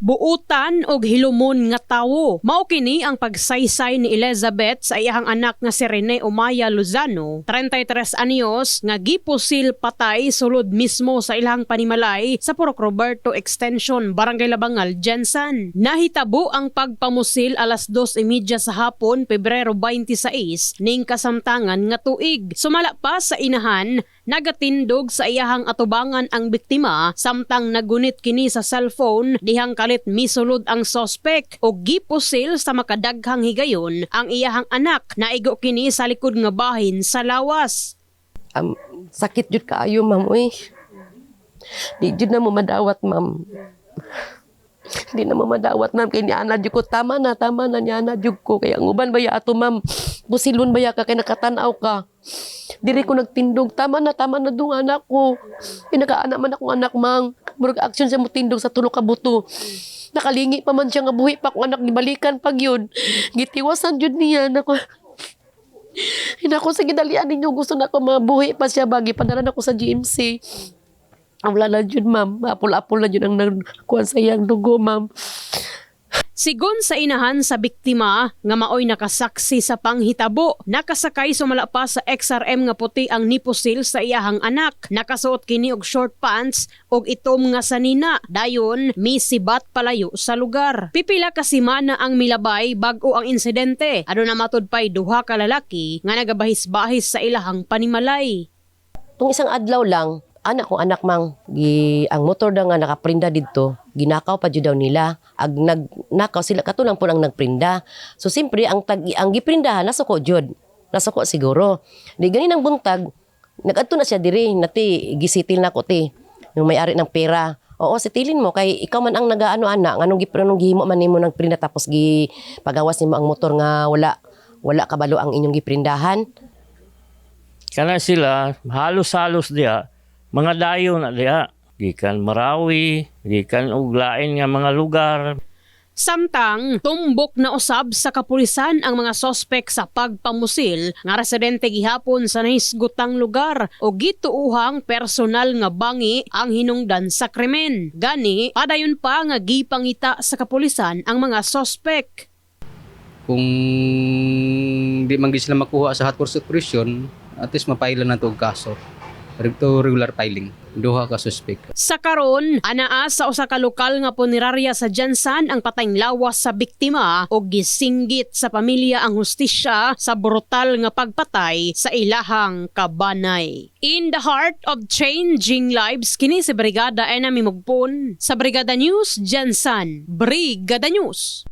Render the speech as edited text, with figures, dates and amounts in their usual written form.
Buutan og hilumon nga tawo. Mao kini ang pagsaysay ni Elizabeth sa iyang anak nga si Rene Omaya Lozano, 33 anyos, nga gipusil patay sulod mismo sa ilang panimalay sa Purok Roberto Extension, Barangay Labangal, Jensan. Nahitabo ang pagpamusil alas 2:30 sa hapon, Pebrero 26, ning kasamtangan nga tuig. Sumala pa sa inahan, nagatindog sa iyahang atubangan ang biktima samtang nagunit kini sa cellphone dihang kalit misulod ang sospek o gipusil sa makadaghang higayon ang iyahang anak na igo kini sa likod nga bahin sa lawas. Sakit jud kaayo, ma'am, uy. Di jud na mo madawat, ma'am. Di na mo madawat, ma'am. Kaya niana jud ko, tama na niana jud ko. Kaya ang uban ba ya ato, ma'am? Busilon ba ya ka, kaya nakatanaw ka? Diri ko nagtindog, tama na dung anak ko. Pinagaanak man akong anak, mang. Murag action siya mo tindog sa tulo ka buto. Nakalingi pa man siya nga buhi pa kung anak gibalikan pag yun. Gitiwasan jud niya nako. Hinako sa gidalian ninyo, gusto na ko mabuhi pa siya bagi padala na ko sa GMC. Ang wala na jud, ma'am. Apol-apol na jud ang nagkuhan sa iyang dugo, ma'am. Sigon sa inahan sa biktima nga maoy nakasaksi sa panghitabo, nakasakay sumala pa sa XRM nga puti ang nipusil sa iyahang anak. Nakasuot kini og short pants og itom nga sanina. Dayon misibat palayo sa lugar. Pipila ka semana ang milabay bag-o ang insidente. Ano na matud pay duha ka lalaki nga nagabahis-bahis sa ilahang panimalay. Tung isang adlaw lang, anak mang ang motor daw nga nakaprinda didto, ginakaw pa jud daw nila. Ag nagnakaw sila katulang po ang nagprinda. So simpre ang giprindahan nasuko jud. Nasuko siguro. Di gani nang buntag, nagadto na siya diri, nati gisitil na ko ti. Yung may-ari ng pera. Oo, sitilin mo kay ikaw man ang nagaano anak, anong gihimo man nimo nagprinda tapos pagawas nimo ang motor nga wala kabalo ang inyong giprindahan. Kana sila halos-halos diha mga dayo na diha, gikan Marawi, gikan og lain nga mga lugar. Samtang tumbok na usab sa kapulisan ang mga sospek sa pagpamusil nga residente gihapon sa nahisgutang lugar o gituuhang personal nga bangi ang hinungdan sa krimen. Gani, padayon pa nga gipangita sa kapulisan ang mga sospek. Kung di man gid sila makuha sa hot pursuit operation, at least mapailan na to og kaso. To regular filing, duha ka suspect. Sa karon, anaa sa usa ka lokal nga punerarya sa Jensan ang patayng lawas sa biktima o gisinggit sa pamilya ang hustisya sa brutal nga pagpatay sa ilahang kabanay. In the heart of changing lives, kini si Brigada Enami Mugpon sa Brigada News Jensan. Brigada News.